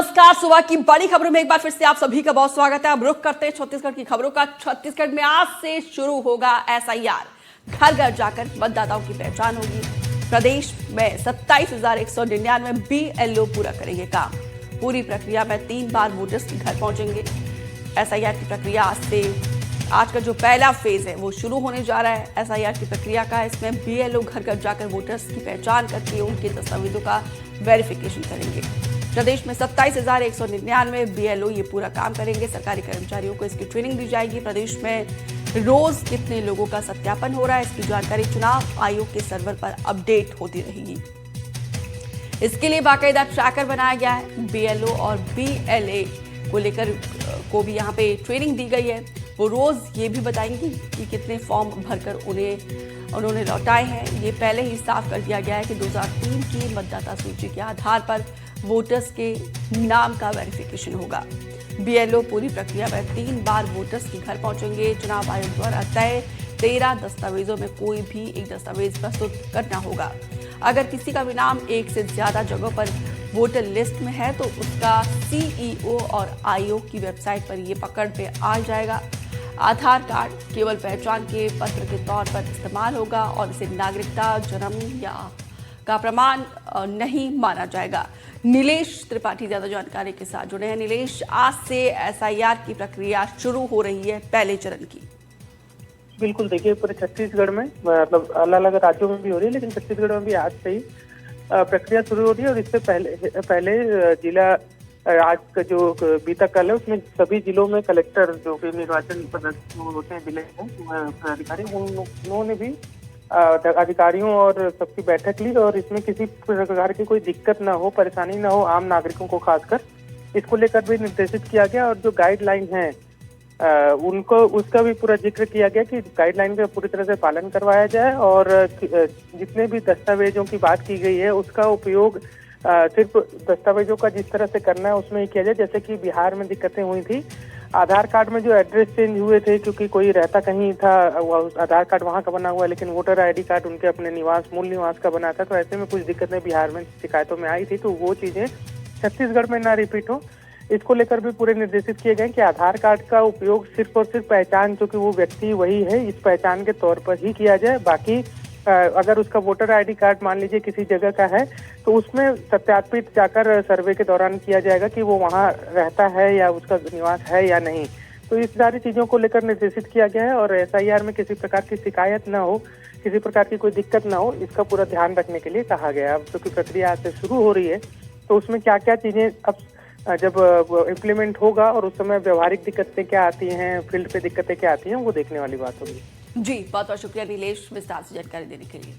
नमस्कार। सुबह की बड़ी खबरों में एक बार फिर से आप सभी का बहुत स्वागत है। अब रुख करते हैं छत्तीसगढ़ की खबरों का। छत्तीसगढ़ में आज से शुरू होगा एसआईआर। घर घर जाकर मतदाताओं की पहचान होगी। प्रदेश में 27,199 बीएलओ पूरा करेंगे काम। पूरी प्रक्रिया में 3 बार वोटर्स के घर पहुंचेंगे। एसआईआर की प्रक्रिया आज का जो पहला फेज है वो शुरू होने जा रहा है एसआईआर की प्रक्रिया का। इसमें बीएलओ घर घर जाकर वोटर्स की पहचान करके उनके दस्तावेजों का वेरिफिकेशन करेंगे। प्रदेश में 27,199 बीएलओ ये पूरा काम करेंगे। सरकारी कर्मचारियों को इसकी ट्रेनिंग दी जाएगी। प्रदेश में रोज कितने लोगों का सत्यापन हो रहा है इसकी जानकारी चुनाव आयोग के सर्वर पर अपडेट होती रहेगी। इसके लिए बाकायदा ट्रैकर बनाया गया है। बीएलओ और बीएलए को लेकर को भी यहाँ पे ट्रेनिंग दी गई है। वो रोज ये भी बताएंगी कि कितने फॉर्म भरकर उन्होंने लौटाए हैं। ये पहले ही साफ कर दिया गया है कि 2003 की मतदाता सूची के आधार पर वोटर्स के नाम का वेरिफिकेशन होगा। बीएलओ पूरी प्रक्रिया में 3 बार वोटर्स के घर पहुंचेंगे। चुनाव आयोग द्वारा तय 13 दस्तावेजों में कोई भी एक दस्तावेज प्रस्तुत करना होगा। अगर किसी का भी नाम एक से ज्यादा जगहों पर वोटर लिस्ट में है तो उसका सीईओ और आयोग की वेबसाइट पर यह पकड़ पे आ जाएगा। आधार कार्ड केवल पहचान के पत्र के तौर पर इस्तेमाल होगा और इसे नागरिकता, जन्म या का प्रमाण नहीं माना जाएगा। नीलेश त्रिपाठी ज्यादा जानकारी के साथ जुड़े हैं। नीलेश, आज से एसआईआर की प्रक्रिया शुरू हो रही है पहले चरण की। बिल्कुल, देखिए पूरे छत्तीसगढ़ में मतलब अलग अलग राज्यों में भी हो रही है, लेकिन छत्तीसगढ़ में भी आज से ही प्रक्रिया शुरू हो रही है। और इससे पहले जिला आज का जो बीता कल है उसमें सभी जिलों में कलेक्टर जो कि निर्वाचन होते हैं जिले में अधिकारी उन्होंने भी अधिकारियों और सबकी बैठक ली और इसमें किसी प्रकार की कोई दिक्कत ना हो, परेशानी ना हो आम नागरिकों को खासकर, इसको लेकर भी निर्देशित किया गया। और जो गाइडलाइन है उनको उसका भी पूरा जिक्र किया गया कि गाइडलाइन का पूरी तरह से पालन करवाया जाए और जितने भी दस्तावेजों की बात की गई है उसका उपयोग सिर्फ दस्तावेजों का जिस तरह से करना है उसमें ही किया जाए। जैसे कि बिहार में दिक्कतें हुई थी, आधार कार्ड में जो एड्रेस चेंज हुए थे क्योंकि कोई रहता कहीं था, आधार कार्ड वहाँ का बना हुआ है लेकिन वोटर आईडी कार्ड उनके अपने मूल निवास का बना था, तो ऐसे में कुछ दिक्कतें बिहार में शिकायतों में आई थी। तो वो चीजें छत्तीसगढ़ में ना रिपीट हो, इसको लेकर भी पूरे निर्देशित किए गए कि आधार कार्ड का उपयोग सिर्फ और सिर्फ पहचान, क्योंकि वो व्यक्ति वही है, इस पहचान के तौर पर ही किया जाए। बाकी अगर उसका वोटर आईडी कार्ड मान लीजिए किसी जगह का है तो उसमें सत्यापित जाकर सर्वे के दौरान किया जाएगा कि वो वहाँ रहता है या उसका निवास है या नहीं। तो इस सारी चीजों को लेकर निर्देशित किया गया है और एसआईआर में किसी प्रकार की शिकायत ना हो, किसी प्रकार की कोई दिक्कत ना हो, इसका पूरा ध्यान रखने के लिए कहा गया है। अब क्योंकि प्रक्रिया आज से शुरू हो रही है तो उसमें क्या क्या चीजें अब जब इम्प्लीमेंट होगा और उस समय व्यवहारिक दिक्कतें क्या आती हैं, फील्ड पे दिक्कतें क्या आती हैं, वो देखने वाली बात होगी। जी, बहुत बहुत शुक्रिया नीलेश विस्तार से जानकारी देने के लिए।